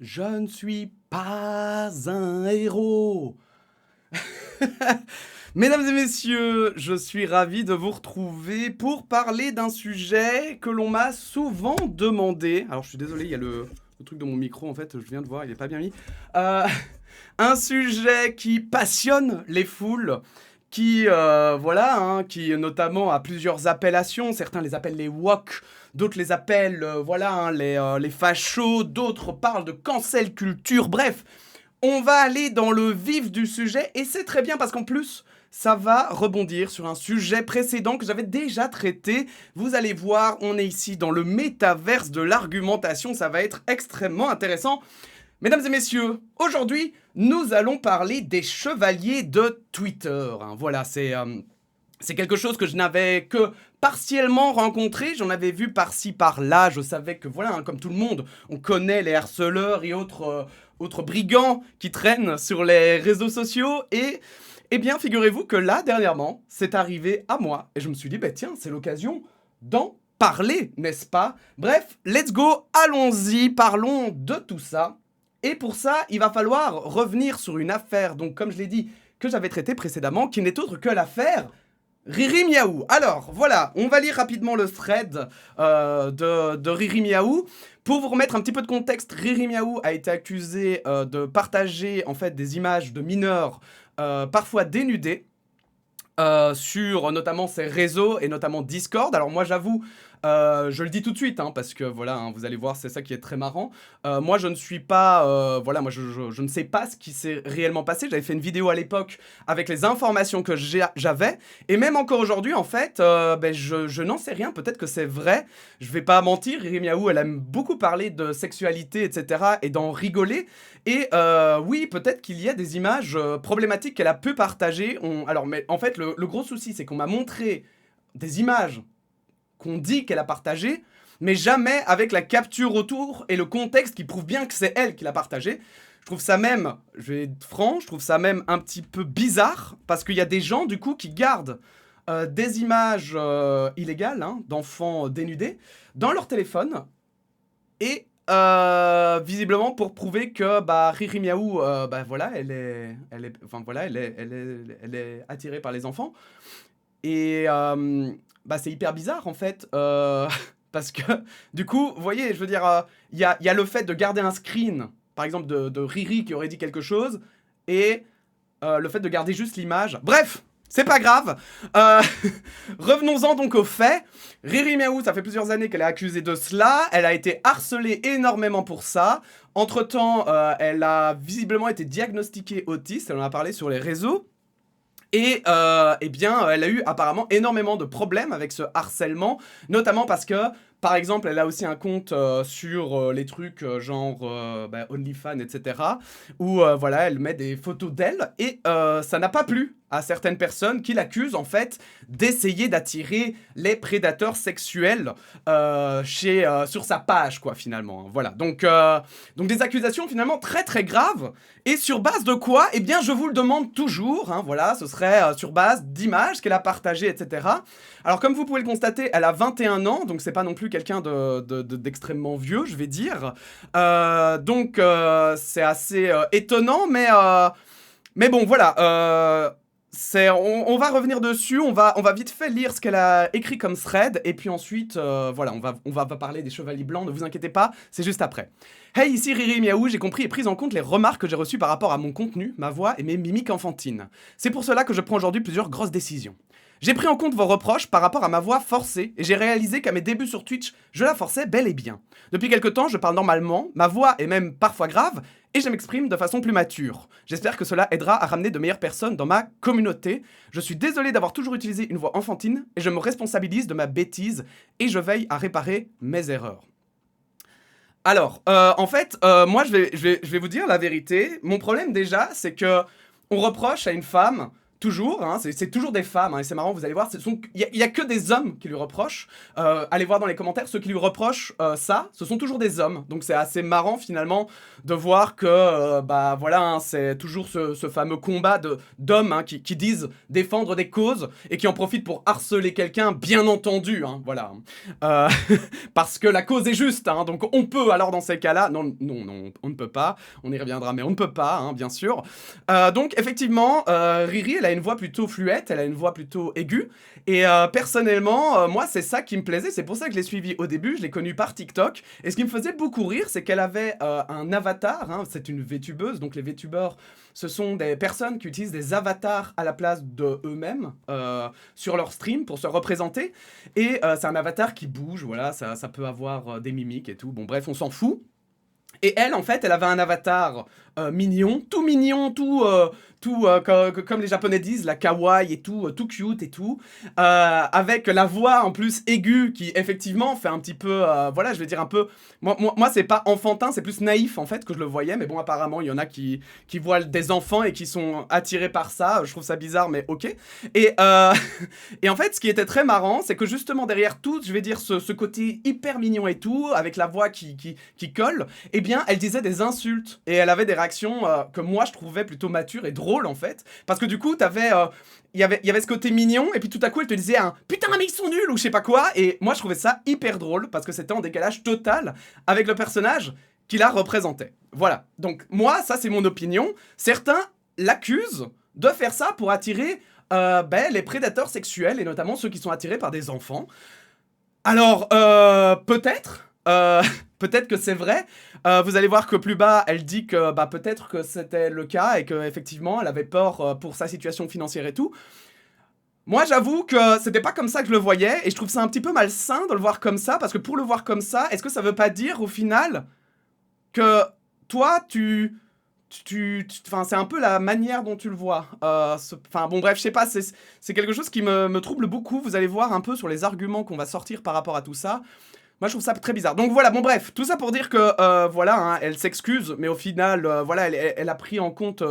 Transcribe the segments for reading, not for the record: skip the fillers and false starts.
Je ne suis pas un héros. Mesdames et messieurs, je suis ravi de vous retrouver pour parler d'un sujet que l'on m'a souvent demandé. Alors je suis désolé, il y a le truc de mon micro en fait, je viens de voir, il n'est pas bien mis. Euh, un sujet qui passionne les foules, qui notamment a plusieurs appellations. Certains les appellent les woke, d'autres les appellent les fachos, d'autres parlent de cancel culture. Bref, on va aller dans le vif du sujet et c'est très bien parce qu'en plus, ça va rebondir sur un sujet précédent que j'avais déjà traité. Vous allez voir, on est ici dans le métaverse de l'argumentation, ça va être extrêmement intéressant. Mesdames et messieurs, aujourd'hui, nous allons parler des chevaliers de Twitter. Voilà, c'est quelque chose que je n'avais que partiellement rencontré. J'en avais vu par-ci, par-là. Je savais que, comme tout le monde, on connaît les harceleurs et autres brigands qui traînent sur les réseaux sociaux. Et, eh bien, figurez-vous que là, dernièrement, c'est arrivé à moi. Et je me suis dit, tiens, c'est l'occasion d'en parler, n'est-ce pas? Bref, let's go, allons-y, parlons de tout ça. Et pour ça, il va falloir revenir sur une affaire, donc comme je l'ai dit, que j'avais traitée précédemment, qui n'est autre que l'affaire Riri Miaou. Alors, voilà, on va lire rapidement le thread de Riri Miaou. Pour vous remettre un petit peu de contexte, Riri Miaou a été accusé de partager en fait des images de mineurs parfois dénudés sur notamment ses réseaux et notamment Discord. Alors moi j'avoue, je le dis tout de suite, parce que vous allez voir, c'est ça qui est très marrant. Moi je ne suis pas, je ne sais pas ce qui s'est réellement passé. J'avais fait une vidéo à l'époque avec les informations que j'avais, et même encore aujourd'hui en fait, je n'en sais rien. Peut-être que c'est vrai. Je vais pas mentir. Riri Miaou, elle aime beaucoup parler de sexualité, etc. et d'en rigoler. Et oui, peut-être qu'il y a des images problématiques qu'elle a pu partager. Mais en fait, le gros souci, c'est qu'on m'a montré des images qu'on dit qu'elle a partagées, mais jamais avec la capture autour et le contexte qui prouve bien que c'est elle qui l'a partagé. Je trouve ça même, je vais être franc, je trouve ça même un petit peu bizarre, parce qu'il y a des gens, du coup, qui gardent des images illégales d'enfants dénudés dans leur téléphone, et visiblement pour prouver que Riri Miaou, elle est attirée par les enfants. Et c'est hyper bizarre en fait, parce que du coup, vous voyez, je veux dire, il y a le fait de garder un screen, par exemple de Riri qui aurait dit quelque chose, et le fait de garder juste l'image. Bref, c'est pas grave. Revenons-en donc aux faits. Riri Miaou, ça fait plusieurs années qu'elle est accusée de cela. Elle a été harcelée énormément pour ça. Entre-temps, elle a visiblement été diagnostiquée autiste. Elle en a parlé sur les réseaux. Et elle a eu apparemment énormément de problèmes avec ce harcèlement, notamment parce que, par exemple, elle a aussi un compte sur les trucs genre OnlyFans, etc., où elle met des photos d'elle, et ça n'a pas plu à certaines personnes qui l'accusent en fait d'essayer d'attirer les prédateurs sexuels sur sa page, quoi, finalement. Voilà, donc des accusations finalement très très graves. Et sur base de quoi? Eh bien, je vous le demande toujours. Ce serait sur base d'images qu'elle a partagées, etc. Alors, comme vous pouvez le constater, elle a 21 ans, donc c'est pas non plus quelqu'un d'extrêmement vieux, je vais dire. C'est assez étonnant, mais bon, voilà. On va revenir dessus, on va vite fait lire ce qu'elle a écrit comme thread, et puis ensuite, on va parler des chevaliers blancs, ne vous inquiétez pas, c'est juste après. Hey, ici Riri Miaou, j'ai compris et pris en compte les remarques que j'ai reçues par rapport à mon contenu, ma voix et mes mimiques enfantines. C'est pour cela que je prends aujourd'hui plusieurs grosses décisions. J'ai pris en compte vos reproches par rapport à ma voix forcée, et j'ai réalisé qu'à mes débuts sur Twitch, je la forçais bel et bien. Depuis quelque temps, je parle normalement, ma voix est même parfois grave, et je m'exprime de façon plus mature. J'espère que cela aidera à ramener de meilleures personnes dans ma communauté. Je suis désolé d'avoir toujours utilisé une voix enfantine, et je me responsabilise de ma bêtise, et je veille à réparer mes erreurs. Alors, moi, je vais vous dire la vérité. Mon problème déjà, c'est que on reproche à une femme toujours, hein, c'est toujours des femmes, hein, et c'est marrant, vous allez voir, il y a que des hommes qui lui reprochent. Allez voir dans les commentaires, ceux qui lui reprochent ça, ce sont toujours des hommes. Donc c'est assez marrant finalement de voir que, bah voilà, hein, c'est toujours ce fameux combat d'hommes hein, qui disent défendre des causes et qui en profitent pour harceler quelqu'un, bien entendu, hein, voilà. Parce que la cause est juste, hein, donc on peut alors dans ces cas-là, non, on ne peut pas, on y reviendra, mais on ne peut pas, hein, bien sûr. Donc effectivement, Riri, elle a une voix plutôt fluette, elle a une voix plutôt aiguë, et personnellement, moi c'est ça qui me plaisait, c'est pour ça que je l'ai suivie au début, je l'ai connue par TikTok, et ce qui me faisait beaucoup rire, c'est qu'elle avait un avatar, hein, c'est une VTubeuse, donc les VTubeurs, ce sont des personnes qui utilisent des avatars à la place de eux-mêmes sur leur stream pour se représenter, et c'est un avatar qui bouge, voilà, ça peut avoir des mimiques et tout, bon bref, on s'en fout. Et elle, en fait, elle avait un avatar mignon, comme les Japonais disent, la kawaii et tout cute et tout, avec la voix en plus aiguë qui effectivement fait un petit peu, voilà, je vais dire un peu, moi c'est pas enfantin, c'est plus naïf en fait que je le voyais, mais bon apparemment il y en a qui voient des enfants et qui sont attirés par ça, je trouve ça bizarre mais ok. Et, et en fait ce qui était très marrant, c'est que justement derrière tout, je vais dire ce côté hyper mignon et tout, avec la voix qui colle, eh bien elle disait des insultes, et elle avait des réactions que moi je trouvais plutôt matures et drôles en fait, parce que du coup t'avais il y avait ce côté mignon, et puis tout à coup elle te disait un putain mais ils sont nuls ou je sais pas quoi, et moi je trouvais ça hyper drôle parce que c'était en décalage total avec le personnage qui la représentait. Voilà, donc moi ça c'est mon opinion. Certains l'accusent de faire ça pour attirer les prédateurs sexuels, et notamment ceux qui sont attirés par des enfants. Alors peut-être peut-être que c'est vrai. Vous allez voir que plus bas, elle dit que peut-être que c'était le cas et qu'effectivement, elle avait peur pour sa situation financière et tout. Moi, j'avoue que c'était pas comme ça que je le voyais, et je trouve ça un petit peu malsain de le voir comme ça, parce que pour le voir comme ça, est-ce que ça veut pas dire au final que toi, enfin, c'est un peu la manière dont tu le vois. Enfin, bon, bref, je sais pas, c'est quelque chose qui me trouble beaucoup. Vous allez voir un peu sur les arguments qu'on va sortir par rapport à tout ça. Moi, je trouve ça très bizarre. Donc voilà, bon bref, tout ça pour dire que, voilà, hein, elle s'excuse, mais au final, voilà, elle a pris en compte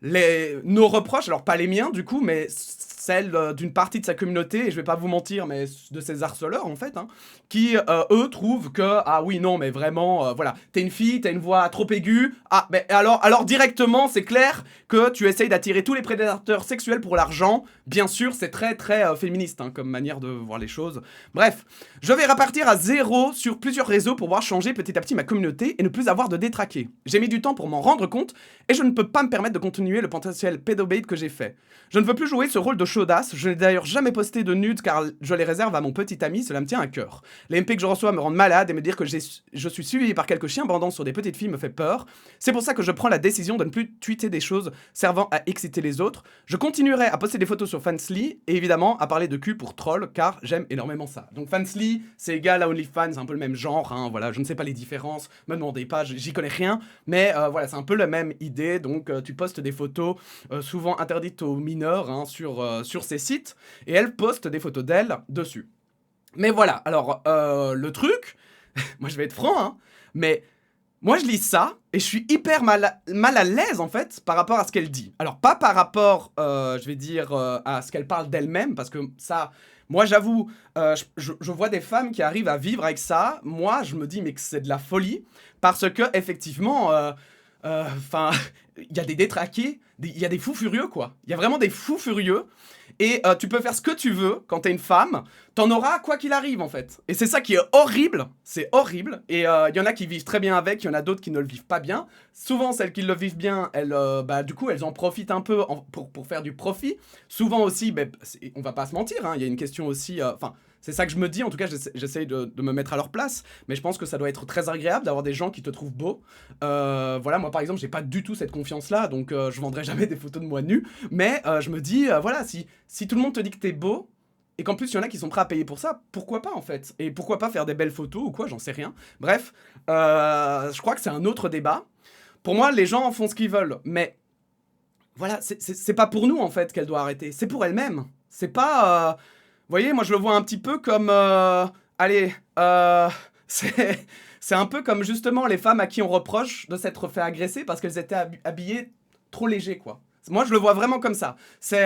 nos reproches, alors pas les miens du coup, mais celles d'une partie de sa communauté, et je vais pas vous mentir, mais de ses harceleurs en fait, hein, qui eux trouvent que, ah oui, non, mais vraiment, voilà, t'es une fille, t'as une voix trop aiguë, ah, mais alors directement, c'est clair que tu essayes d'attirer tous les prédateurs sexuels pour l'argent. Bien sûr, c'est très très féministe hein, comme manière de voir les choses. Bref, je vais repartir à 0 sur plusieurs réseaux pour voir changer petit à petit ma communauté et ne plus avoir de détraqués. J'ai mis du temps pour m'en rendre compte, et je ne peux pas me permettre de continuer le potentiel pédobait que j'ai fait. Je ne veux plus jouer ce rôle de chaudasse, je n'ai d'ailleurs jamais posté de nudes car je les réserve à mon petit ami, cela me tient à cœur. Les MP que je reçois me rendent malade, et me dire que je suis suivi par quelques chiens bandants sur des petites filles me fait peur. C'est pour ça que je prends la décision de ne plus tweeter des choses servant à exciter les autres. Je continuerai à poster des photos sur Fansly, et évidemment à parler de cul pour troll, car j'aime énormément ça. Donc Fansly, c'est égal à OnlyFans, c'est un peu le même genre, hein, voilà, je ne sais pas les différences, me demandez pas, j'y connais rien, mais voilà, c'est un peu la même idée. Donc tu postes des photos souvent interdites aux mineurs hein, sur ces sites, et elle poste des photos d'elle dessus. Mais voilà, alors le truc, moi je vais être franc, hein, mais moi je lis ça et je suis hyper mal à l'aise en fait par rapport à ce qu'elle dit. Alors pas par rapport, je vais dire, à ce qu'elle parle d'elle-même, parce que ça, moi j'avoue, je vois des femmes qui arrivent à vivre avec ça. Moi je me dis mais que c'est de la folie, parce que effectivement, enfin, il y a des détraqués, il y a des fous furieux quoi. Il y a vraiment des fous furieux. Et tu peux faire ce que tu veux quand t'es une femme, t'en auras quoi qu'il arrive en fait. Et c'est ça qui est horrible, c'est horrible. Et il y en a qui vivent très bien avec, il y en a d'autres qui ne le vivent pas bien. Souvent celles qui le vivent bien, elles, du coup elles en profitent un peu pour faire du profit. Souvent aussi, on va pas se mentir, hein, il y a une question aussi, enfin... c'est ça que je me dis, en tout cas j'essaye de me mettre à leur place, mais je pense que ça doit être très agréable d'avoir des gens qui te trouvent beau. Voilà, moi par exemple j'ai pas du tout cette confiance-là, donc je vendrai jamais des photos de moi nu, mais je me dis, voilà, si tout le monde te dit que t'es beau, et qu'en plus il y en a qui sont prêts à payer pour ça, pourquoi pas en fait? Et pourquoi pas faire des belles photos ou quoi, j'en sais rien. Bref, je crois que c'est un autre débat. Pour moi, les gens font ce qu'ils veulent, mais voilà, c'est pas pour nous en fait qu'elle doit arrêter, c'est pour elle-même. C'est pas... vous voyez, moi je le vois un petit peu comme... allez, c'est un peu comme justement les femmes à qui on reproche de s'être fait agresser parce qu'elles étaient habillées trop léger, quoi. Moi, je le vois vraiment comme ça. C'est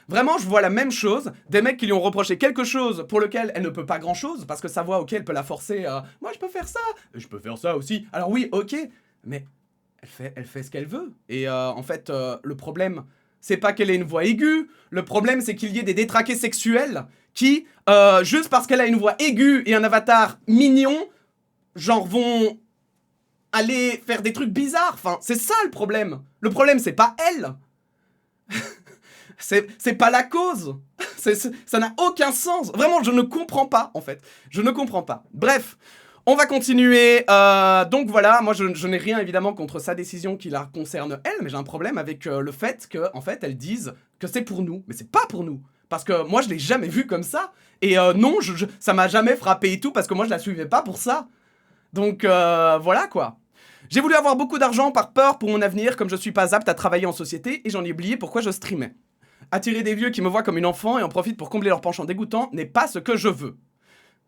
vraiment, je vois la même chose. Des mecs qui lui ont reproché quelque chose pour lequel elle ne peut pas grand-chose, parce que sa voix, ok, elle peut la forcer. Moi, je peux faire ça. Je peux faire ça aussi. Alors oui, ok, mais elle fait ce qu'elle veut. Et en fait, le problème, c'est pas qu'elle ait une voix aiguë. Le problème, c'est qu'il y ait des détraqués sexuels qui, juste parce qu'elle a une voix aiguë et un avatar mignon, genre vont aller faire des trucs bizarres. Enfin, c'est ça le problème. Le problème, c'est pas elle. C'est pas la cause. Ça n'a aucun sens. Vraiment, je ne comprends pas, en fait. Je ne comprends pas. Bref, on va continuer. Donc voilà, moi, je n'ai rien, évidemment, contre sa décision qui la concerne, elle, mais j'ai un problème avec le fait que, en fait, elle dise que c'est pour nous. Mais c'est pas pour nous. Parce que moi, je l'ai jamais vu comme ça. Et non, ça m'a jamais frappé et tout, parce que moi, je la suivais pas pour ça. Donc voilà, quoi. J'ai voulu avoir beaucoup d'argent par peur pour mon avenir, comme je suis pas apte à travailler en société, et j'en ai oublié pourquoi je streamais. Attirer des vieux qui me voient comme une enfant et en profitent pour combler leur penchant dégoûtant n'est pas ce que je veux.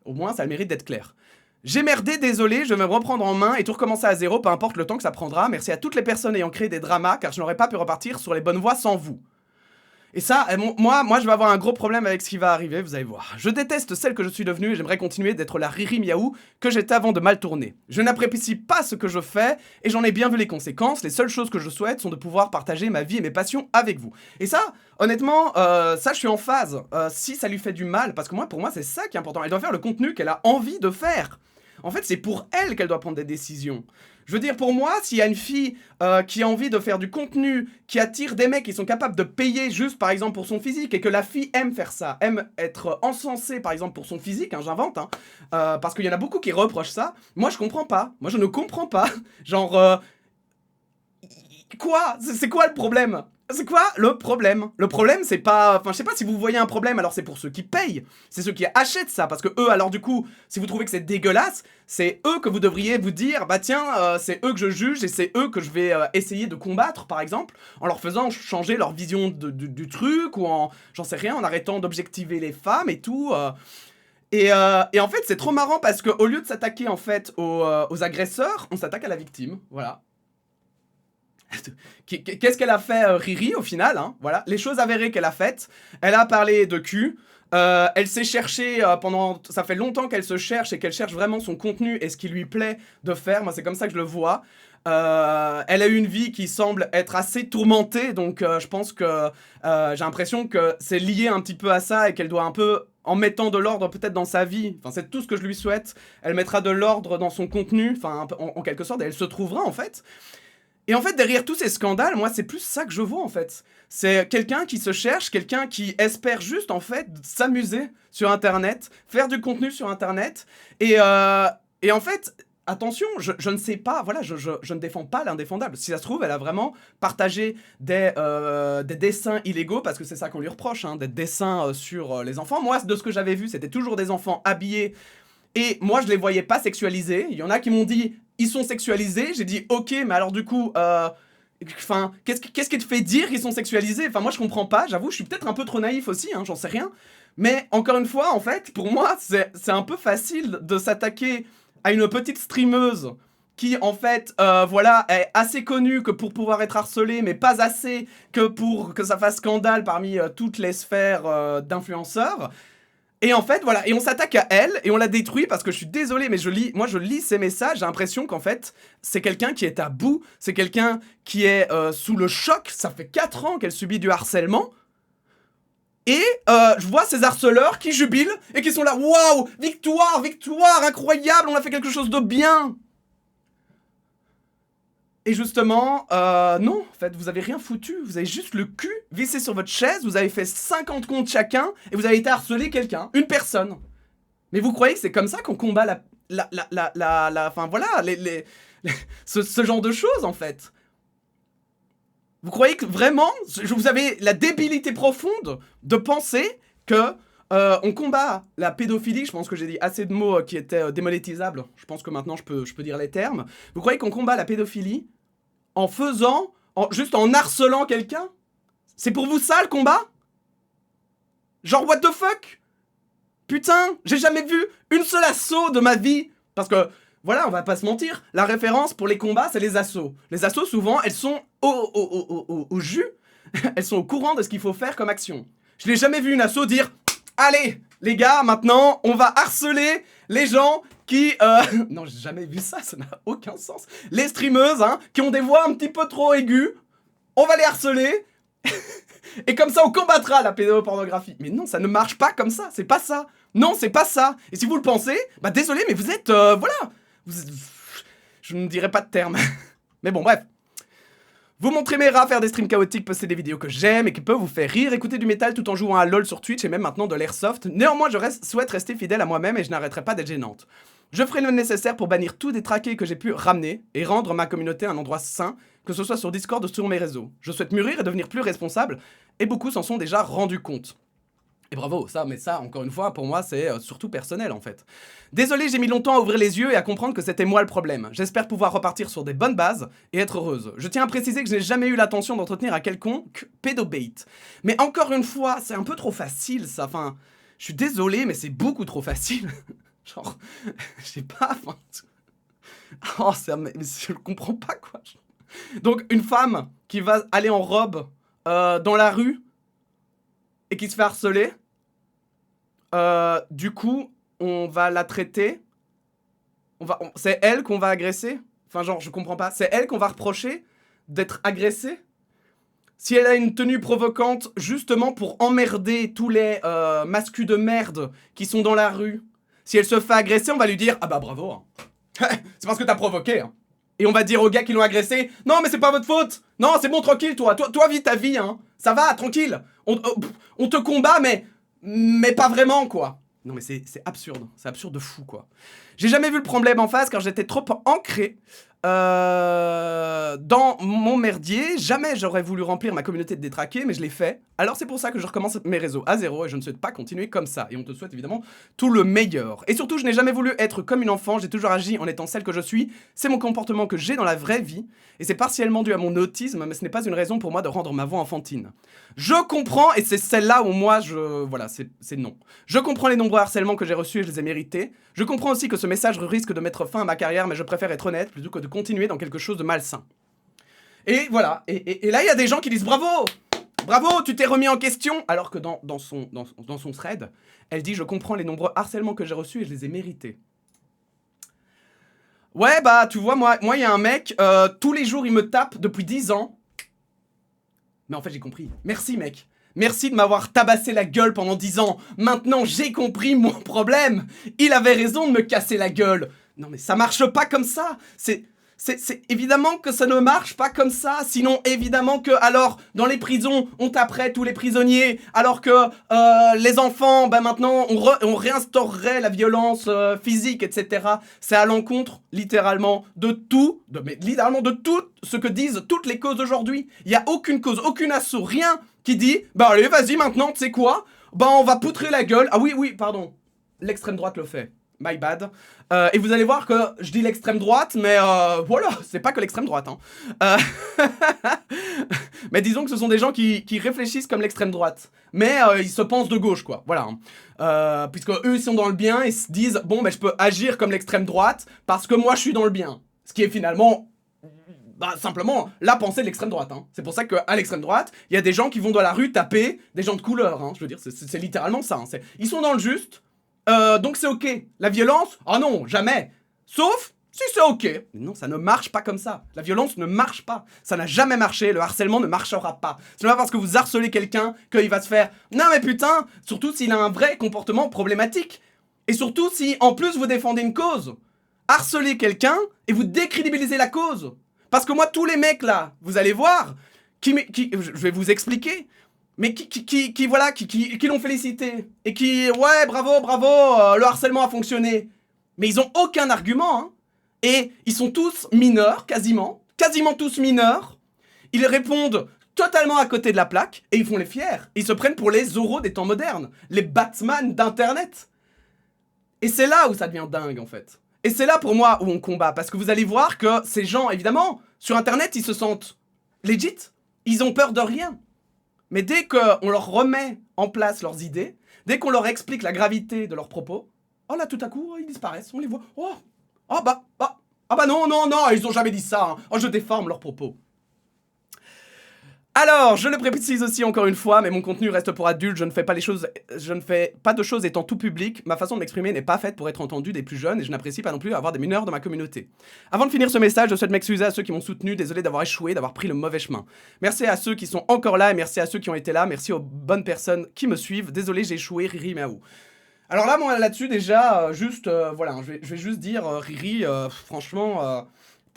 Au moins, ça a le mérite d'être clair. J'ai merdé, désolé, je vais me reprendre en main et tout recommencer à zéro, peu importe le temps que ça prendra. Merci à toutes les personnes ayant créé des dramas, car je n'aurais pas pu repartir sur les bonnes voies sans vous. Et ça, moi, je vais avoir un gros problème avec ce qui va arriver, vous allez voir. Je déteste celle que je suis devenue et j'aimerais continuer d'être la Riri Miaou que j'étais avant de mal tourner. Je n'apprécie pas ce que je fais et j'en ai bien vu les conséquences. Les seules choses que je souhaite sont de pouvoir partager ma vie et mes passions avec vous. Et ça, honnêtement, ça, je suis en phase. Si ça lui fait du mal, parce que pour moi, c'est ça qui est important. Elle doit faire le contenu qu'elle a envie de faire. En fait, c'est pour elle qu'elle doit prendre des décisions. Je veux dire, pour moi, s'il y a une fille qui a envie de faire du contenu, qui attire des mecs qui sont capables de payer juste, par exemple, pour son physique, et que la fille aime faire ça, aime être encensée, par exemple, pour son physique, hein, j'invente, hein, parce qu'il y en a beaucoup qui reprochent ça, moi, je comprends pas. Moi, je ne comprends pas. Genre, quoi? C'est quoi le problème? C'est quoi le problème? Le problème, c'est pas... Enfin, je sais pas si vous voyez un problème, alors c'est pour ceux qui payent. C'est ceux qui achètent ça, parce que eux, alors du coup, si vous trouvez que c'est dégueulasse, c'est eux que vous devriez vous dire, bah tiens, c'est eux que je juge et c'est eux que je vais essayer de combattre, par exemple, en leur faisant changer leur vision du truc, ou en... J'en sais rien, en arrêtant d'objectiver les femmes et tout... Et en fait, c'est trop marrant parce qu'au lieu de s'attaquer en fait aux agresseurs, on s'attaque à la victime, voilà. Qu'est-ce qu'elle a fait, Riri, au final, hein, voilà. Les choses avérées qu'elle a faites. Elle a parlé de cul. Elle s'est cherchée pendant... Ça fait longtemps qu'elle se cherche et qu'elle cherche vraiment son contenu et ce qui lui plaît de faire. Moi, c'est comme ça que je le vois. Elle a eu une vie qui semble être assez tourmentée. Donc, je pense que j'ai l'impression que c'est lié un petit peu à ça et qu'elle doit un peu... En mettant de l'ordre peut-être dans sa vie, enfin c'est tout ce que je lui souhaite, elle mettra de l'ordre dans son contenu, enfin en quelque sorte, et elle se trouvera en fait. Et en fait, derrière tous ces scandales, moi, c'est plus ça que je vois, en fait. C'est quelqu'un qui se cherche, quelqu'un qui espère juste, en fait, s'amuser sur Internet, faire du contenu sur Internet. Et en fait, attention, je ne sais pas, voilà, je ne défends pas l'indéfendable. Si ça se trouve, elle a vraiment partagé des dessins illégaux, parce que c'est ça qu'on lui reproche, hein, des dessins sur les enfants. Moi, de ce que j'avais vu, c'était toujours des enfants habillés. Et moi, je les voyais pas sexualisés. Il y en a qui m'ont dit... Ils sont sexualisés, j'ai dit ok, mais alors du coup, enfin, qu'est-ce qui te fait dire qu'ils sont sexualisés? Enfin, moi je comprends pas, j'avoue, je suis peut-être un peu trop naïf aussi, hein, j'en sais rien. Mais encore une fois, en fait, pour moi, c'est un peu facile de s'attaquer à une petite streameuse qui, en fait, voilà, est assez connue que pour pouvoir être harcelée, mais pas assez que pour que ça fasse scandale parmi toutes les sphères d'influenceurs. Et en fait, voilà, et on s'attaque à elle, et on la détruit, parce que je suis désolé, mais je lis ces messages, j'ai l'impression qu'en fait, c'est quelqu'un qui est à bout, c'est quelqu'un qui est sous le choc, ça fait 4 ans qu'elle subit du harcèlement, et je vois ces harceleurs qui jubilent, et qui sont là, waouh, victoire, victoire, incroyable, on a fait quelque chose de bien. Et justement, non, en fait, vous avez rien foutu, vous avez juste le cul vissé sur votre chaise, vous avez fait 50 comptes chacun, et vous avez été harcelé quelqu'un, une personne. Mais vous croyez que c'est comme ça qu'on combat enfin voilà, ce genre de choses, en fait? Vous croyez que vraiment, vous avez la débilité profonde de penser que on combat la pédophilie, je pense que j'ai dit assez de mots qui étaient démonétisables, je pense que maintenant je peux dire les termes. Vous croyez qu'on combat la pédophilie en faisant, juste en harcelant quelqu'un? C'est pour vous ça le combat? Genre what the fuck? Putain, j'ai jamais vu une seule assaut de ma vie. Parce que, voilà, on va pas se mentir, la référence pour les combats, c'est les assauts. Les assauts, souvent, elles sont au jus. elles sont au courant de ce qu'il faut faire comme action. Je n'ai jamais vu une asso dire « Allez, les gars, maintenant, on va harceler les gens qui... Non, j'ai jamais vu ça, ça n'a aucun sens. Les streameuses, hein, qui ont des voix un petit peu trop aiguës, on va les harceler. Et comme ça, on combattra la pédopornographie. » Mais non, ça ne marche pas comme ça, c'est pas ça. Non, c'est pas ça. Et si vous le pensez, bah désolé, mais vous êtes... voilà. Je ne dirai pas de terme. Mais bon, bref. Vous montrez mes rats, faire des streams chaotiques, poster des vidéos que j'aime et qui peuvent vous faire rire, écouter du métal tout en jouant à LoL sur Twitch et même maintenant de l'airsoft. Néanmoins, je souhaite rester fidèle à moi-même et je n'arrêterai pas d'être gênante. Je ferai le nécessaire pour bannir tout détraqué que j'ai pu ramener et rendre ma communauté un endroit sain, que ce soit sur Discord ou sur mes réseaux. Je souhaite mûrir et devenir plus responsable, et beaucoup s'en sont déjà rendus compte. Et bravo, ça, mais ça, encore une fois, pour moi, c'est surtout personnel, en fait. Désolé, j'ai mis longtemps à ouvrir les yeux et à comprendre que c'était moi le problème. J'espère pouvoir repartir sur des bonnes bases et être heureuse. Je tiens à préciser que je n'ai jamais eu l'intention d'entretenir à quelconque pédobait. Mais encore une fois, c'est un peu trop facile, ça. Enfin, je suis désolé, mais c'est beaucoup trop facile. Genre, je sais pas, enfin... Oh, mais je le comprends pas, quoi. Donc, une femme qui va aller en robe dans la rue et qui se fait harceler, du coup, on va la traiter. C'est elle qu'on va agresser. Enfin, genre, je comprends pas. C'est elle qu'on va reprocher d'être agressée. Si elle a une tenue provocante, justement pour emmerder tous les mascus de merde qui sont dans la rue. Si elle se fait agresser, on va lui dire « Ah bah bravo, hein. C'est parce que t'as provoqué, hein. » Et on va dire aux gars qui l'ont agressé « Non, mais c'est pas votre faute. Non, c'est bon, tranquille, toi, vis ta vie, hein. Ça va, tranquille. On te combat, mais pas vraiment, quoi. » Non, mais c'est absurde. C'est absurde de fou, quoi. J'ai jamais vu le problème en face car j'étais trop ancré dans mon merdier. Jamais j'aurais voulu remplir ma communauté de détraqués, mais je l'ai fait. Alors c'est pour ça que je recommence mes réseaux à zéro et je ne souhaite pas continuer comme ça. Et on te souhaite évidemment tout le meilleur. Et surtout, je n'ai jamais voulu être comme une enfant. J'ai toujours agi en étant celle que je suis. C'est mon comportement que j'ai dans la vraie vie. Et c'est partiellement dû à mon autisme, mais ce n'est pas une raison pour moi de rendre ma voix enfantine. Je comprends, et c'est celle-là où moi voilà, c'est non. Je comprends les nombreux harcèlements que j'ai reçus et je les ai mérités. Je comprends aussi que ce message risque de mettre fin à ma carrière, mais je préfère être honnête plutôt que de continuer dans quelque chose de malsain. Et voilà, et là il y a des gens qui disent bravo, bravo, tu t'es remis en question, alors que dans son thread, elle dit je comprends les nombreux harcèlements que j'ai reçus et je les ai mérités. Ouais bah tu vois, moi il y a un mec, tous les jours il me tape depuis 10 ans. Mais en fait j'ai compris, merci mec. Merci de m'avoir tabassé la gueule pendant 10 ans. Maintenant, j'ai compris mon problème. Il avait raison de me casser la gueule. Non mais ça marche pas comme ça. C'est évidemment que ça ne marche pas comme ça. Sinon, évidemment que, alors, dans les prisons, on taperait tous les prisonniers. Alors que les enfants, ben maintenant, on réinstaurerait la violence physique, etc. C'est à l'encontre, littéralement, de tout, littéralement de tout ce que disent toutes les causes aujourd'hui. Il n'y a aucune cause, aucune asso, rien qui dit, bah allez, vas-y maintenant, tu sais quoi? Bah on va poutrer la gueule. Ah oui, pardon. L'extrême droite le fait. My bad. Et vous allez voir que je dis l'extrême droite, mais voilà, c'est pas que l'extrême droite. Hein. Mais disons que ce sont des gens qui réfléchissent comme l'extrême droite. Mais ils se pensent de gauche, quoi. Voilà. Hein. Puisque eux, ils sont dans le bien et se disent, bon, ben je peux agir comme l'extrême droite parce que moi, je suis dans le bien. Ce qui est finalement... Bah, simplement la pensée de l'extrême droite. Hein. C'est pour ça qu'à l'extrême droite, il y a des gens qui vont dans la rue taper des gens de couleur. Hein. Je veux dire, c'est littéralement ça. Hein. Ils sont dans le juste, donc c'est ok. La violence, ah non, jamais. Sauf si c'est ok. Mais non, ça ne marche pas comme ça. La violence ne marche pas. Ça n'a jamais marché. Le harcèlement ne marchera pas. C'est pas parce que vous harcelez quelqu'un qu'il va se faire... Non mais putain, surtout s'il a un vrai comportement problématique. Et surtout si, en plus, vous défendez une cause. Harcelez quelqu'un et vous décrédibilisez la cause. Parce que moi, tous les mecs là, vous allez voir, je vais vous expliquer, mais qui l'ont félicité. Et qui, ouais, bravo, le harcèlement a fonctionné. Mais ils ont aucun argument, hein. Et ils sont tous mineurs, quasiment tous mineurs. Ils répondent totalement à côté de la plaque, et ils font les fiers. Ils se prennent pour les Zorro des temps modernes, les Batman d'internet. Et c'est là où ça devient dingue, en fait. Et c'est là pour moi où on combat, parce que vous allez voir que ces gens, évidemment, sur internet, ils se sentent legit, ils ont peur de rien. Mais dès qu'on leur remet en place leurs idées, dès qu'on leur explique la gravité de leurs propos, oh là tout à coup, ils disparaissent, on les voit, ah bah non, ils ont jamais dit ça, hein. Oh je déforme leurs propos. Alors, je le précise aussi encore une fois, mais mon contenu reste pour adultes, je ne fais pas de choses étant tout public, ma façon de m'exprimer n'est pas faite pour être entendue des plus jeunes et je n'apprécie pas non plus avoir des mineurs dans ma communauté. Avant de finir ce message, je souhaite m'excuser à ceux qui m'ont soutenu, désolé d'avoir échoué, d'avoir pris le mauvais chemin. Merci à ceux qui sont encore là et merci à ceux qui ont été là, merci aux bonnes personnes qui me suivent, désolé j'ai échoué, Riri Miaou. Alors là, moi là-dessus déjà, voilà, je vais juste dire, Riri, franchement...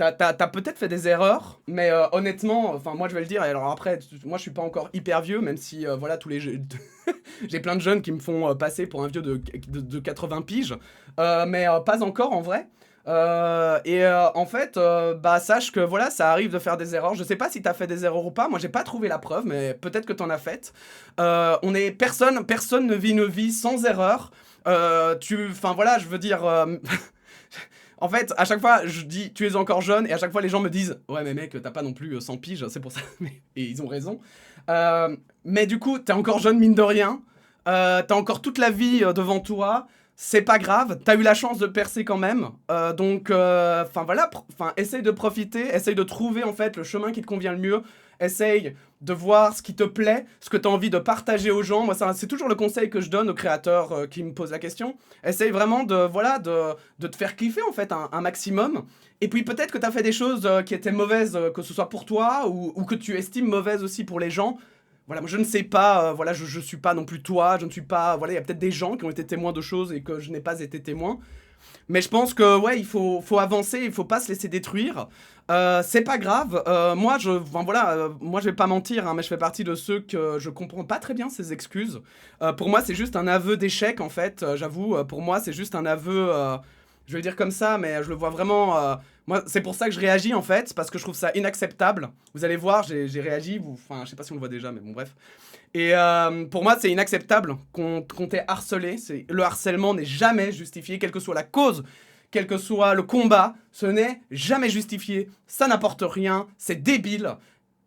T'as peut-être fait des erreurs, mais honnêtement, enfin moi je vais le dire, et alors après, moi je suis pas encore hyper vieux, même si voilà, tous les j'ai plein de jeunes qui me font passer pour un vieux de 80 piges, mais pas encore en vrai. En fait, bah sache que voilà, ça arrive de faire des erreurs. Je sais pas si t'as fait des erreurs ou pas, moi j'ai pas trouvé la preuve, mais peut-être que t'en as fait. Personne ne vit une vie sans erreur. Enfin voilà, je veux dire... En fait, à chaque fois, je dis tu es encore jeune, et à chaque fois, les gens me disent ouais, mais mec, t'as pas non plus 100 piges, c'est pour ça. Et ils ont raison. Mais du coup, t'es encore jeune, mine de rien. T'as encore toute la vie devant toi. C'est pas grave, t'as eu la chance de percer quand même. Enfin voilà, essaye de profiter, essaye de trouver en fait le chemin qui te convient le mieux. Essaye de voir ce qui te plaît, ce que tu as envie de partager aux gens. Moi, c'est toujours le conseil que je donne aux créateurs qui me posent la question. Essaye vraiment de te faire kiffer, en fait, un maximum. Et puis, peut-être que tu as fait des choses qui étaient mauvaises, que ce soit pour toi, ou que tu estimes mauvaises aussi pour les gens. Voilà, moi, je ne sais pas, voilà, je suis pas non plus toi, je ne suis pas... Voilà, il y a peut-être des gens qui ont été témoins de choses et que je n'ai pas été témoin. Mais je pense que ouais, il faut avancer, il faut pas se laisser détruire. C'est pas grave. Moi, moi, je vais pas mentir, hein, mais je fais partie de ceux que je comprends pas très bien ces excuses. Pour moi, c'est juste un aveu d'échec en fait. J'avoue, pour moi, c'est juste un aveu. Je vais le dire comme ça, mais je le vois vraiment. Moi, c'est pour ça que je réagis en fait, parce que je trouve ça inacceptable. Vous allez voir, j'ai réagi. Enfin, je sais pas si on le voit déjà, mais bon, bref. Et pour moi, c'est inacceptable qu'on t'ait harcelé. Le harcèlement n'est jamais justifié, quelle que soit la cause, quel que soit le combat. Ce n'est jamais justifié. Ça n'apporte rien. C'est débile.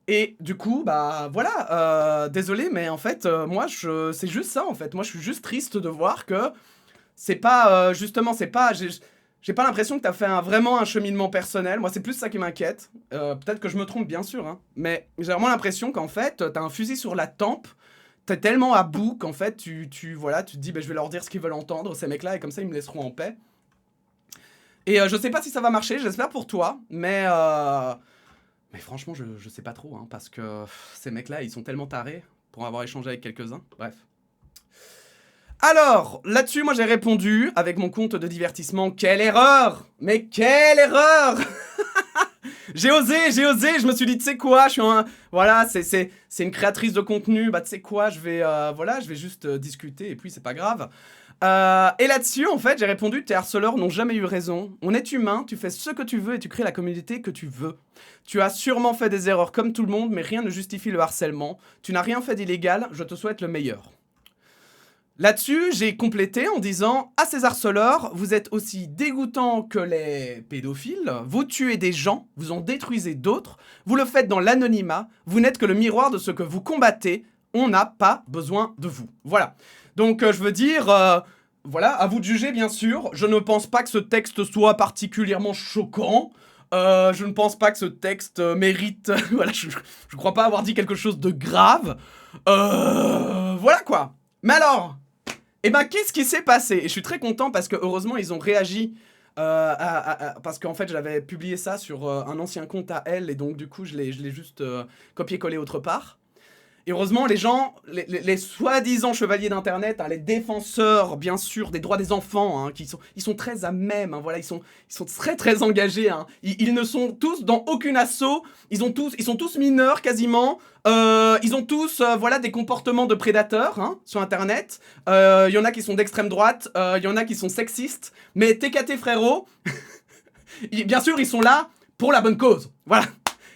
Et du coup, bah voilà. Désolé, mais en fait, moi, c'est juste ça en fait. Moi, je suis juste triste de voir que c'est pas justement, c'est pas. J'ai pas l'impression que t'as fait vraiment un cheminement personnel. Moi, c'est plus ça qui m'inquiète. Peut-être que je me trompe, bien sûr, hein. Mais j'ai vraiment l'impression qu'en fait, t'as un fusil sur la tempe. T'es tellement à bout qu'en fait, voilà, tu te dis, bah, je vais leur dire ce qu'ils veulent entendre, ces mecs-là, et comme ça, ils me laisseront en paix. Et je sais pas si ça va marcher, j'espère pour toi, mais franchement, je sais pas trop, hein, parce que ces mecs-là, ils sont tellement tarés pour avoir échangé avec quelques-uns. Bref. Alors, là-dessus, moi j'ai répondu avec mon compte de divertissement. Quelle erreur! Mais quelle erreur! J'ai osé, je me suis dit, tu sais quoi, je suis un... Voilà, c'est une créatrice de contenu, bah tu sais quoi, je vais juste discuter et puis c'est pas grave. Et là-dessus, en fait, j'ai répondu, tes harceleurs n'ont jamais eu raison. On est humain, tu fais ce que tu veux et tu crées la communauté que tu veux. Tu as sûrement fait des erreurs comme tout le monde, mais rien ne justifie le harcèlement. Tu n'as rien fait d'illégal, je te souhaite le meilleur. Là-dessus, j'ai complété en disant « À ces harceleurs, vous êtes aussi dégoûtants que les pédophiles, vous tuez des gens, vous en détruisez d'autres, vous le faites dans l'anonymat, vous n'êtes que le miroir de ce que vous combattez, on n'a pas besoin de vous. » Voilà. Donc, je veux dire, voilà, à vous de juger, bien sûr. Je ne pense pas que ce texte soit particulièrement choquant. Je ne pense pas que ce texte mérite... voilà, je crois pas avoir dit quelque chose de grave. Voilà, quoi. Mais alors... Eh ben, qu'est-ce qui s'est passé? Et je suis très content parce que, heureusement, ils ont réagi. Parce qu'en fait, j'avais publié ça sur un ancien compte à elle, et donc, du coup, je l'ai juste copié-collé autre part. Et heureusement, les gens, les soi-disant chevaliers d'Internet, hein, les défenseurs, bien sûr, des droits des enfants, hein, ils sont très à même, hein, voilà, ils sont très très engagés. Hein. Ils ne sont tous dans aucune asso, ils sont tous mineurs quasiment, ils ont tous voilà, des comportements de prédateurs hein, sur Internet. Il y en a qui sont d'extrême droite, il y en a qui sont sexistes, mais TKT frérot, bien sûr, ils sont là pour la bonne cause. Voilà.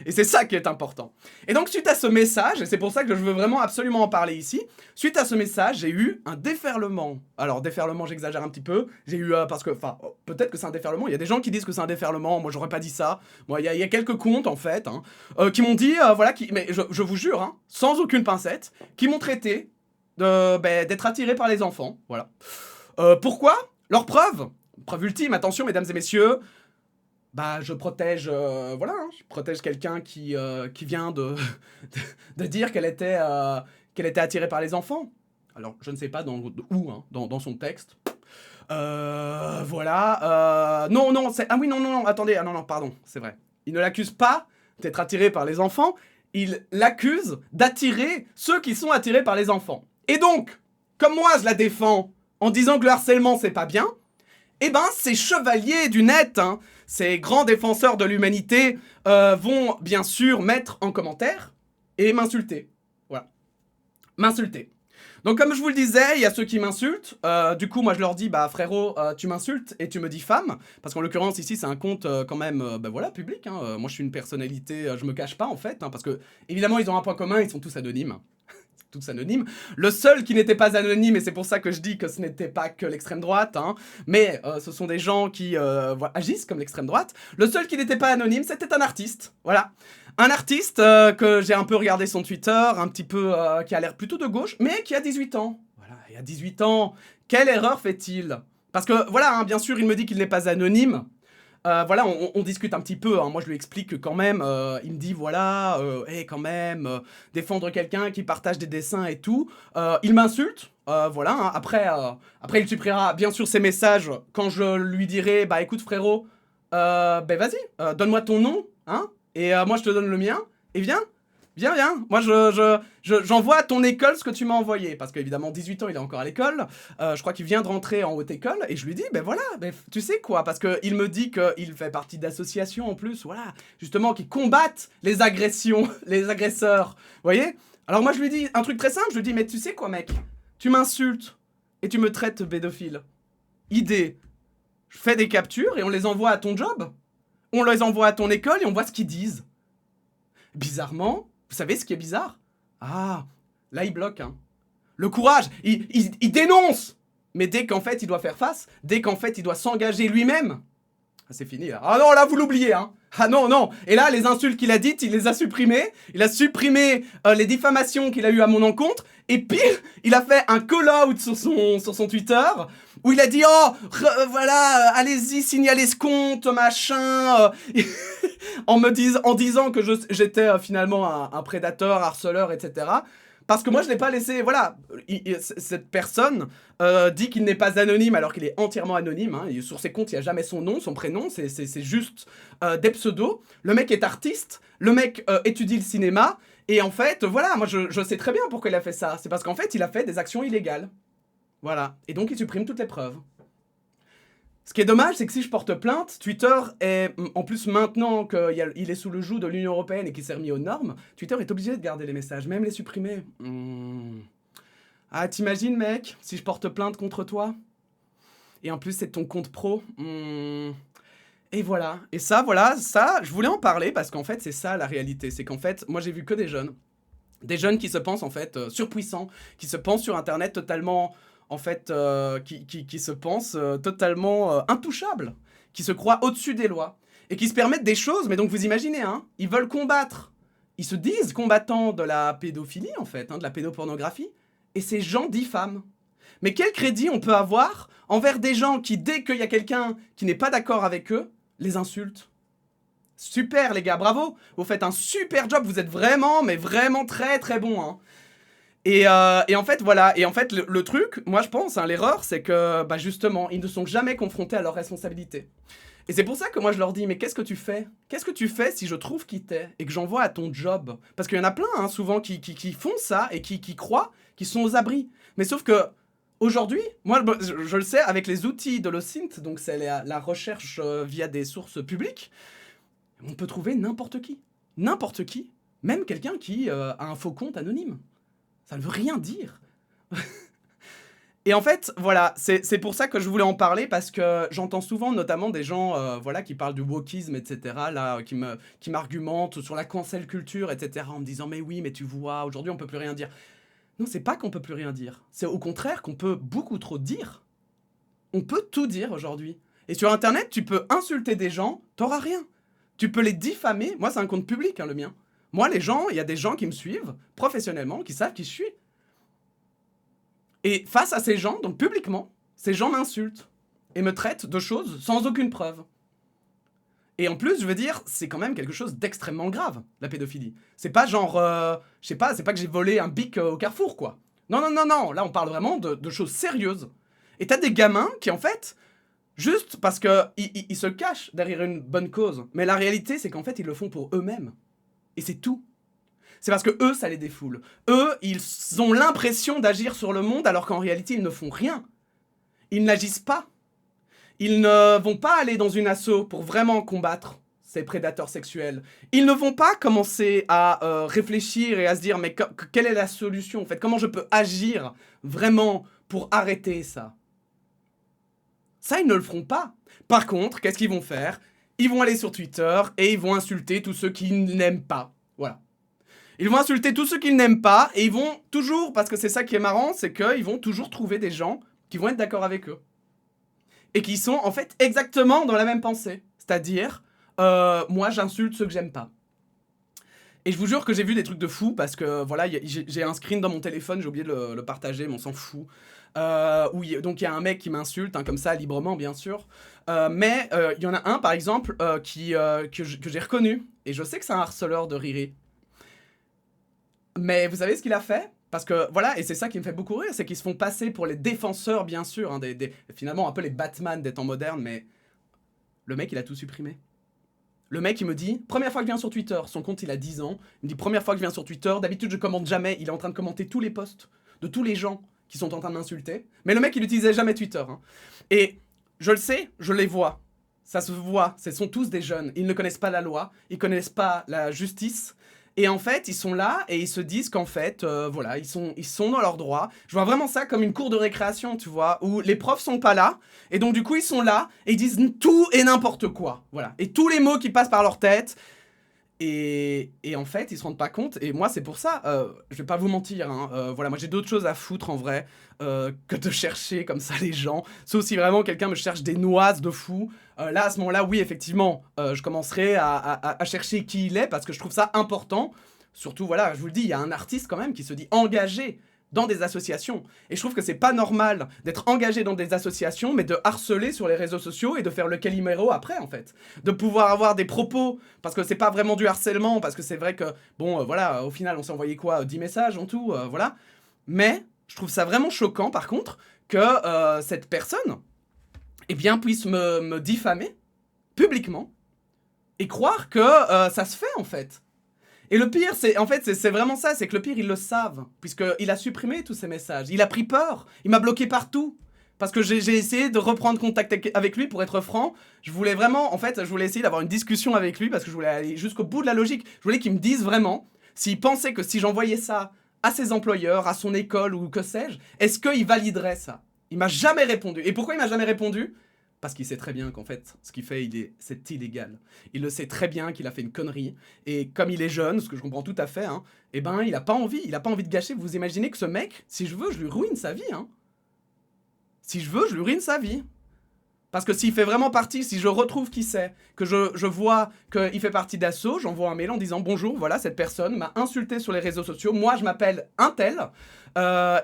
Et c'est ça qui est important. Et donc, suite à ce message, et c'est pour ça que je veux vraiment absolument en parler ici, suite à ce message, j'ai eu un déferlement. Alors, déferlement, j'exagère un petit peu. J'ai eu, parce que, enfin, peut-être que c'est un déferlement. Il y a des gens qui disent que c'est un déferlement. Moi, j'aurais pas dit ça. Moi, il y a quelques comptes, en fait, hein, qui m'ont dit, voilà, mais je vous jure, hein, sans aucune pincette, qui m'ont traité d'être attiré par les enfants. Voilà. Pourquoi? Leur preuve ultime, attention, mesdames et messieurs, bah, je protège, voilà, hein, je protège quelqu'un qui vient de dire qu'elle était attirée par les enfants. Alors, je ne sais pas où, hein, dans son texte. Voilà. Non, non, c'est... Ah oui, non, non, non, attendez. Ah non, non, pardon, c'est vrai. Il ne l'accuse pas d'être attiré par les enfants. Il l'accuse d'attirer ceux qui sont attirés par les enfants. Et donc, comme moi, je la défends en disant que le harcèlement, c'est pas bien, eh ben, ces chevaliers du net, hein, ces grands défenseurs de l'humanité, vont bien sûr mettre en commentaire et m'insulter. Voilà. M'insulter. Donc comme je vous le disais, il y a ceux qui m'insultent. Du coup, moi je leur dis, bah frérot, tu m'insultes et tu me diffames. Parce qu'en l'occurrence ici, c'est un compte quand même, bah voilà, public. Hein. Moi je suis une personnalité, je me cache pas en fait. Hein, parce que évidemment, ils ont un point commun, ils sont tous anonymes. Tous anonymes. Le seul qui n'était pas anonyme, et c'est pour ça que je dis que ce n'était pas que l'extrême droite, hein, mais ce sont des gens qui agissent comme l'extrême droite. Le seul qui n'était pas anonyme, c'était un artiste. Voilà. Un artiste que j'ai un peu regardé son Twitter, un petit peu qui a l'air plutôt de gauche, mais qui a 18 ans. Voilà, et à 18 ans, quelle erreur fait-il? Parce que voilà, hein, bien sûr, il me dit qu'il n'est pas anonyme. Voilà, on discute un petit peu, hein. Moi je lui explique que quand même, il me dit voilà, quand même, défendre quelqu'un qui partage des dessins et tout, il m'insulte, voilà, hein. Après il supprimera bien sûr ses messages quand je lui dirai, bah écoute frérot, ben vas-y, donne-moi ton nom, hein, et moi je te donne le mien, et viens. Viens, viens. Moi, j'envoie à ton école ce que tu m'as envoyé. Parce qu'évidemment, 18 ans, il est encore à l'école. Je crois qu'il vient de rentrer en haute école. Et je lui dis, ben voilà, ben, tu sais quoi. Parce qu'il me dit qu'il fait partie d'associations en plus, voilà, justement, qui combattent les agressions, les agresseurs. Vous voyez? Alors moi, je lui dis un truc très simple. Je lui dis, mais tu sais quoi, mec? Tu m'insultes et tu me traites pédophile. Idée. Je fais des captures et on les envoie à ton job. On les envoie à ton école et on voit ce qu'ils disent. Bizarrement, vous savez ce qui est bizarre? Ah, là il bloque, hein. Le courage, il dénonce. Mais dès qu'en fait il doit faire face, dès qu'en fait il doit s'engager lui-même, ah, c'est fini là. Ah non, là vous l'oubliez, hein. Ah non, non. Et là, les insultes qu'il a dites, il les a supprimées. Il a supprimé les diffamations qu'il a eues à mon encontre. Et pire, il a fait un call-out sur son Twitter où il a dit oh, voilà, allez-y, signalez ce compte, machin. En disant que j'étais finalement un prédateur, harceleur, etc. Parce que moi, je n'ai pas laissé... Voilà, cette personne dit qu'il n'est pas anonyme alors qu'il est entièrement anonyme. Hein. Sur ses comptes, il n'y a jamais son nom, son prénom, c'est juste des pseudos. Le mec est artiste, le mec étudie le cinéma. Et en fait, voilà, moi, je sais très bien pourquoi il a fait ça. C'est parce qu'en fait, il a fait des actions illégales. Voilà. Et donc, il supprime toutes les preuves. Ce qui est dommage, c'est que si je porte plainte, Twitter est, en plus maintenant qu'il est sous le joug de l'Union Européenne et qu'il s'est remis aux normes, Twitter est obligé de garder les messages, même les supprimer. Ah, t'imagines, mec, si je porte plainte contre toi? Et en plus, c'est ton compte pro. Et voilà. Et ça, voilà, ça, je voulais en parler parce qu'en fait, c'est ça la réalité. C'est qu'en fait, moi, j'ai vu que des jeunes. Des jeunes qui se pensent, en fait, surpuissants, qui se pensent sur Internet totalement... en fait, qui se pensent totalement intouchables, qui se croient au-dessus des lois, et qui se permettent des choses, mais donc vous imaginez, hein, ils veulent combattre, ils se disent combattants de la pédophilie, en fait, hein, de la pédopornographie, et ces gens diffament. Mais quel crédit on peut avoir envers des gens qui, dès qu'il y a quelqu'un qui n'est pas d'accord avec eux, les insultent? Super, les gars, bravo, vous faites un super job, vous êtes vraiment, mais vraiment très très bons, hein. Et en fait, voilà. Et en fait, le truc, moi je pense, hein, l'erreur, c'est que, bah justement, ils ne sont jamais confrontés à leurs responsabilités. Et c'est pour ça que moi je leur dis, mais qu'est-ce que tu fais? Qu'est-ce que tu fais si je trouve qui t'es et que j'envoie à ton job? Parce qu'il y en a plein, hein, souvent, qui font ça et qui croient qu'ils sont aux abris. Mais sauf que, aujourd'hui, moi je le sais, avec les outils de l'OSINT, donc c'est la recherche via des sources publiques, on peut trouver n'importe qui. N'importe qui. Même quelqu'un qui a un faux compte anonyme. Ça ne veut rien dire. Et en fait, voilà, c'est pour ça que je voulais en parler, parce que j'entends souvent notamment des gens voilà, qui parlent du wokisme, etc., là, qui m'argumentent sur la cancel culture, etc., en me disant « Mais oui, mais tu vois, aujourd'hui, on peut plus rien dire. » Non, c'est pas qu'on peut plus rien dire. C'est au contraire qu'on peut beaucoup trop dire. On peut tout dire aujourd'hui. Et sur Internet, tu peux insulter des gens, t'auras rien. Tu peux les diffamer. Moi, c'est un compte public, hein, le mien. Moi, les gens, il y a des gens qui me suivent professionnellement, qui savent qui je suis. Et face à ces gens, donc publiquement, ces gens m'insultent et me traitent de choses sans aucune preuve. Et en plus, je veux dire, c'est quand même quelque chose d'extrêmement grave, la pédophilie. C'est pas genre, je sais pas, c'est pas que j'ai volé un bic au Carrefour, quoi. Non, non, non, non, là on parle vraiment de choses sérieuses. Et t'as des gamins qui, en fait, juste parce que ils se cachent derrière une bonne cause. Mais la réalité, c'est qu'en fait, ils le font pour eux-mêmes. Et c'est tout. C'est parce que eux, ça les défoule. Eux, ils ont l'impression d'agir sur le monde alors qu'en réalité, ils ne font rien. Ils n'agissent pas. Ils ne vont pas aller dans une asso pour vraiment combattre ces prédateurs sexuels. Ils ne vont pas commencer à réfléchir et à se dire mais quelle est la solution en fait? Comment je peux agir vraiment pour arrêter ça? Ça, ils ne le feront pas. Par contre, qu'est-ce qu'ils vont faire? Ils vont aller sur Twitter et ils vont insulter tous ceux qui n'aiment pas. Voilà. Ils vont insulter tous ceux qu'ils n'aiment pas et ils vont toujours, parce que c'est ça qui est marrant, c'est qu'ils vont toujours trouver des gens qui vont être d'accord avec eux. Et qui sont en fait exactement dans la même pensée. C'est-à-dire, moi j'insulte ceux que j'aime pas. Et je vous jure que j'ai vu des trucs de fou parce que voilà, j'ai un screen dans mon téléphone, j'ai oublié de le partager, mais on s'en fout. Donc il y a un mec qui m'insulte, hein, comme ça, librement bien sûr. Mais il y en a un par exemple que j'ai reconnu. Et je sais que c'est un harceleur de Riri. Mais vous savez ce qu'il a fait? Parce que voilà, et c'est ça qui me fait beaucoup rire, c'est qu'ils se font passer pour les défenseurs, bien sûr, hein, finalement un peu les Batman des temps modernes, mais le mec il a tout supprimé. Le mec il me dit, première fois que je viens sur Twitter, son compte il a 10 ans, il me dit première fois que je viens sur Twitter, d'habitude je commente jamais, il est en train de commenter tous les posts de tous les gens qui sont en train de m'insulter, mais le mec il utilisait jamais Twitter. Hein. Et je le sais, je les vois, ça se voit, ce sont tous des jeunes, ils ne connaissent pas la loi, ils connaissent pas la justice, et en fait, ils sont là et ils se disent qu'en fait, voilà, ils sont dans leurs droits. Je vois vraiment ça comme une cour de récréation, tu vois, où les profs sont pas là, et donc du coup, ils sont là et ils disent tout et n'importe quoi, voilà. Et tous les mots qui passent par leur tête, et en fait, ils se rendent pas compte, et moi, c'est pour ça, je vais pas vous mentir, hein, voilà, moi j'ai d'autres choses à foutre en vrai, que de chercher comme ça les gens, sauf si vraiment quelqu'un me cherche des noises de fou. Là, à ce moment-là, oui, effectivement, je commencerai à chercher qui il est, parce que je trouve ça important. Surtout, voilà, je vous le dis, il y a un artiste quand même qui se dit engagé dans des associations. Et je trouve que c'est pas normal d'être engagé dans des associations, mais de harceler sur les réseaux sociaux et de faire le Calimero après, en fait. De pouvoir avoir des propos, parce que c'est pas vraiment du harcèlement, parce que c'est vrai que, bon, voilà, au final, on s'est envoyé quoi, 10 messages en tout, voilà. Mais je trouve ça vraiment choquant, par contre, que cette personne, eh bien, puisse me diffamer publiquement et croire que ça se fait, en fait. Et le pire, c'est en fait, c'est vraiment ça, c'est que le pire, ils le savent, puisqu'il a supprimé tous ces messages. Il a pris peur, il m'a bloqué partout. Parce que j'ai essayé de reprendre contact avec lui, pour être franc. Je voulais vraiment, en fait, je voulais essayer d'avoir une discussion avec lui, parce que je voulais aller jusqu'au bout de la logique. Je voulais qu'il me dise vraiment s'il pensait que si j'envoyais ça à ses employeurs, à son école ou que sais-je, est-ce qu'il validerait ça? Il m'a jamais répondu. Et pourquoi il m'a jamais répondu? Parce qu'il sait très bien qu'en fait, ce qu'il fait, c'est illégal. Il le sait très bien qu'il a fait une connerie. Et comme il est jeune, ce que je comprends tout à fait, hein, eh ben, il a pas envie de gâcher. Vous imaginez que ce mec, si je veux, je lui ruine sa vie. Hein. Si je veux, je lui ruine sa vie. Parce que s'il fait vraiment partie, si je retrouve qui c'est, que je vois qu'il fait partie d'Asso, j'envoie un mail en disant bonjour, voilà, cette personne m'a insulté sur les réseaux sociaux, moi je m'appelle un tel,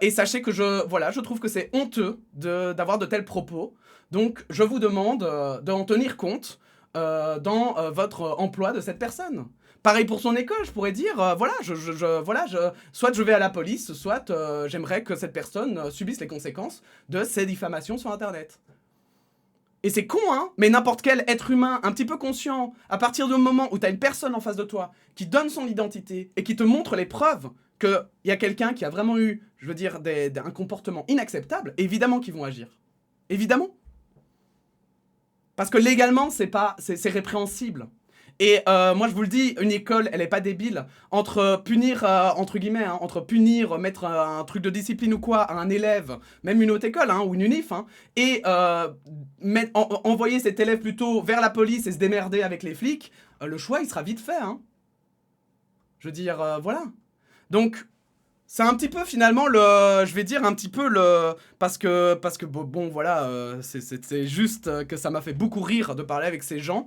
et sachez que je trouve que c'est honteux d'avoir de tels propos, donc je vous demande d'en tenir compte dans votre emploi de cette personne. Pareil pour son école, je pourrais dire, soit je vais à la police, soit j'aimerais que cette personne subisse les conséquences de ces diffamations sur Internet. Et c'est con, hein, mais n'importe quel être humain un petit peu conscient, à partir du moment où t'as une personne en face de toi qui donne son identité et qui te montre les preuves qu'il y a quelqu'un qui a vraiment eu, je veux dire, un comportement inacceptable, évidemment qu'ils vont agir. Évidemment. Parce que légalement, c'est répréhensible. Et moi, je vous le dis, une école, elle est pas débile. Entre punir, entre guillemets, hein, entre punir, mettre un truc de discipline ou quoi à un élève, même une haute école, hein, ou une UNIF, hein, et envoyer cet élève plutôt vers la police et se démerder avec les flics, le choix, il sera vite fait. Hein. Je veux dire, voilà. Donc, c'est un petit peu finalement je vais dire un petit peu parce que bon voilà, c'est juste que ça m'a fait beaucoup rire de parler avec ces gens.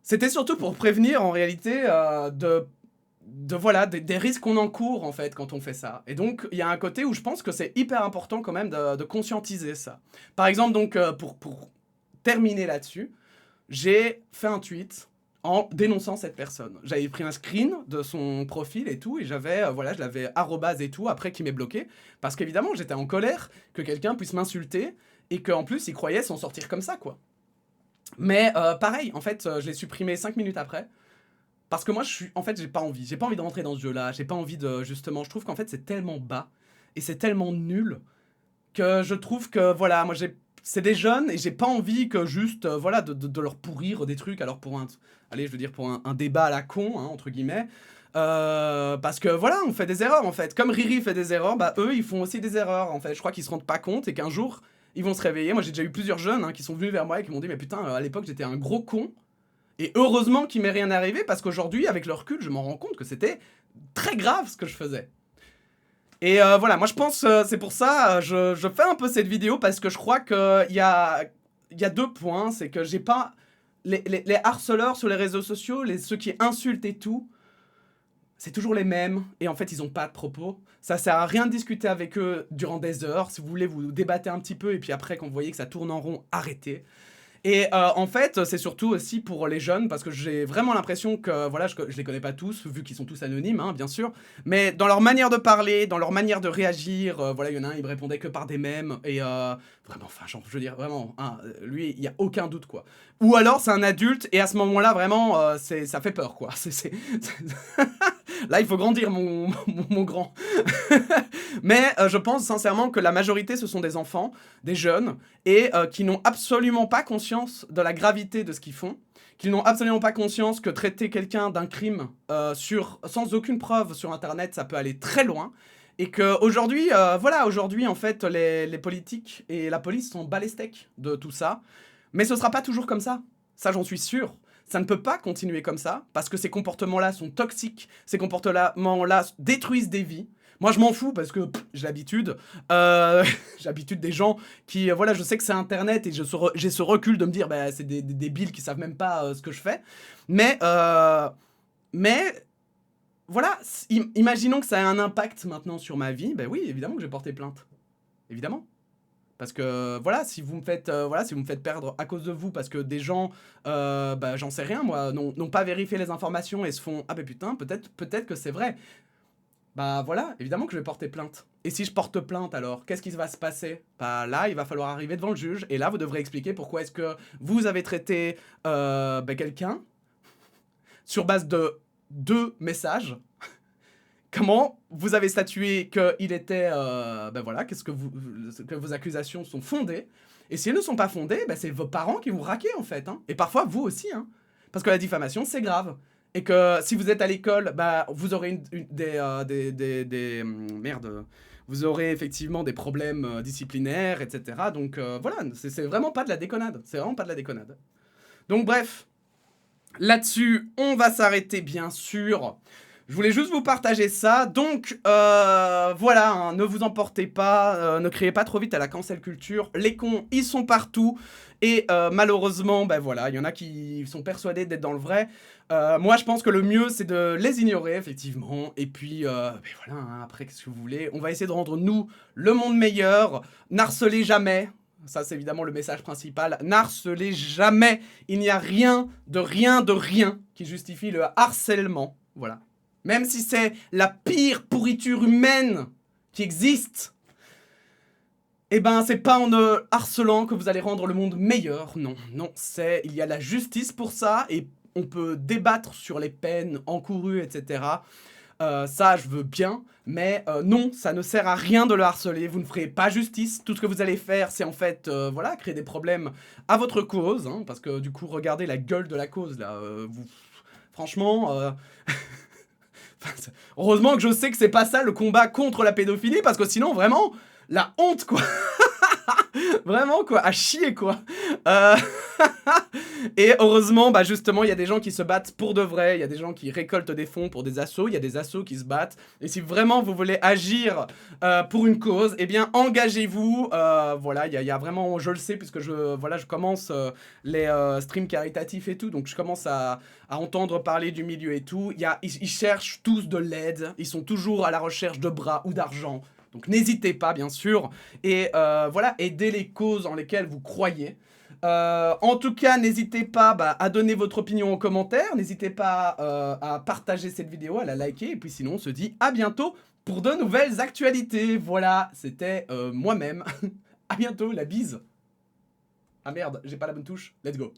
C'était surtout pour prévenir en réalité voilà des risques qu'on encourt en fait quand on fait ça. Et donc il y a un côté où je pense que c'est hyper important quand même de conscientiser ça. Par exemple donc pour terminer là-dessus, j'ai fait un tweet en dénonçant cette personne. J'avais pris un screen de son profil et tout, et j'avais, voilà, je l'avais arrobase et tout, après qu'il m'ait bloqué, parce qu'évidemment, j'étais en colère que quelqu'un puisse m'insulter, et qu'en plus, il croyait s'en sortir comme ça, quoi. Mais pareil, en fait, je l'ai supprimé 5 minutes après, parce que moi, en fait, j'ai pas envie de rentrer dans ce jeu-là, j'ai pas envie de, justement, je trouve qu'en fait, c'est tellement bas, et c'est tellement nul, que je trouve que, voilà, moi, c'est des jeunes, et j'ai pas envie que juste, voilà, de leur pourrir des trucs, alors pour allez, je veux dire, pour un débat à la con, hein, entre guillemets, parce que, voilà, on fait des erreurs, en fait. Comme Riri fait des erreurs, bah, eux, ils font aussi des erreurs, en fait. Je crois qu'ils se rendent pas compte, et qu'un jour, ils vont se réveiller. Moi, j'ai déjà eu plusieurs jeunes, hein, qui sont venus vers moi et qui m'ont dit, mais putain, à l'époque, j'étais un gros con, et heureusement qu'il m'est rien arrivé, parce qu'aujourd'hui, avec le recul, je m'en rends compte que c'était très grave ce que je faisais. Et voilà, moi je pense, c'est pour ça, je fais un peu cette vidéo, parce que je crois qu'il y a 2 points, c'est que j'ai pas... Les harceleurs sur les réseaux sociaux, ceux qui insultent et tout, c'est toujours les mêmes, et en fait ils ont pas de propos. Ça sert à rien de discuter avec eux durant des heures. Si vous voulez, vous débattez un petit peu, et puis après quand vous voyez que ça tourne en rond, arrêtez. Et en fait, c'est surtout aussi pour les jeunes, parce que j'ai vraiment l'impression que, voilà, je les connais pas tous, vu qu'ils sont tous anonymes, hein, bien sûr, mais dans leur manière de parler, dans leur manière de réagir, voilà, il y en a un, il me répondait que par des mèmes, et vraiment, enfin, genre, je veux dire, vraiment, hein, lui, il y a aucun doute, quoi. Ou alors, c'est un adulte, et à ce moment-là, vraiment, ça fait peur, quoi. Là, il faut grandir, mon grand. Mais je pense sincèrement que la majorité, ce sont des enfants, des jeunes, et qui n'ont absolument pas conscience de la gravité de ce qu'ils font, qu'ils n'ont absolument pas conscience que traiter quelqu'un d'un crime sans aucune preuve sur Internet, ça peut aller très loin, et qu'aujourd'hui, voilà, aujourd'hui, en fait, les politiques et la police sont bas les steaks de tout ça, mais ce sera pas toujours comme ça j'en suis sûr. Ça ne peut pas continuer comme ça, parce que ces comportements-là sont toxiques, ces comportements-là détruisent des vies. Moi, je m'en fous, parce que j'ai l'habitude. J'ai l'habitude des gens qui... voilà, je sais que c'est Internet, et j'ai ce recul de me dire, bah, c'est des débiles qui savent même pas ce que je fais. Mais voilà, imaginons que ça ait un impact maintenant sur ma vie. Ben oui, évidemment que je vais porter plainte. Évidemment. Parce que voilà, si vous me faites perdre à cause de vous, parce que des gens, bah, j'en sais rien moi, n'ont pas vérifié les informations et se font ah ben putain, peut-être que c'est vrai. Bah voilà, évidemment que je vais porter plainte. Et si je porte plainte alors, qu'est-ce qui va se passer? Bah là, il va falloir arriver devant le juge, et là vous devrez expliquer pourquoi est-ce que vous avez traité bah, quelqu'un sur base de 2 messages. Comment vous avez statué qu'il était... ben voilà, que vos accusations sont fondées. Et si elles ne sont pas fondées, ben c'est vos parents qui vous raquez, en fait. Hein. Et parfois, vous aussi. Hein. Parce que la diffamation, c'est grave. Et que si vous êtes à l'école, bah, vous aurez merde. Vous aurez effectivement des problèmes disciplinaires, etc. Donc voilà, c'est vraiment pas de la déconnade. C'est vraiment pas de la déconnade. Donc bref, là-dessus, on va s'arrêter, bien sûr. Je voulais juste vous partager ça, donc voilà, hein, ne vous emportez pas, ne criez pas trop vite à la cancel culture, les cons, ils sont partout, et malheureusement, ben voilà, il y en a qui sont persuadés d'être dans le vrai. Moi, je pense que le mieux, c'est de les ignorer, effectivement, et puis, ben voilà, hein, après, qu'est-ce que vous voulez, on va essayer de rendre, nous, le monde meilleur, n'harcelez jamais. Ça, c'est évidemment le message principal. N'harcelez jamais. Il n'y a rien qui justifie le harcèlement. Voilà. Même si c'est la pire pourriture humaine qui existe, eh ben, c'est pas en harcelant que vous allez rendre le monde meilleur. Non, non, il y a la justice pour ça, et on peut débattre sur les peines encourues, etc. Ça, je veux bien, mais non, ça ne sert à rien de le harceler, vous ne ferez pas justice. Tout ce que vous allez faire, c'est en fait, voilà, créer des problèmes à votre cause, hein, parce que du coup, regardez la gueule de la cause, là, franchement... Heureusement que je sais que c'est pas ça le combat contre la pédophilie, parce que sinon, vraiment, la honte, quoi. Vraiment, quoi, à chier, quoi. Et heureusement, bah justement, il y a des gens qui se battent pour de vrai, il y a des gens qui récoltent des fonds pour des assos, il y a des assos qui se battent. Et si vraiment vous voulez agir pour une cause, eh bien, engagez-vous. Voilà, il y a vraiment, je le sais, puisque je commence les streams caritatifs et tout, donc je commence à entendre parler du milieu et tout. Ils cherchent tous de l'aide, ils sont toujours à la recherche de bras ou d'argent. Donc n'hésitez pas, bien sûr, et voilà, aidez les causes en lesquelles vous croyez. En tout cas, n'hésitez pas à donner votre opinion en commentaire. N'hésitez pas à partager cette vidéo, à la liker. Et puis sinon, on se dit à bientôt pour de nouvelles actualités. Voilà, c'était moi-même. À bientôt, la bise. Ah merde, j'ai pas la bonne touche. Let's go.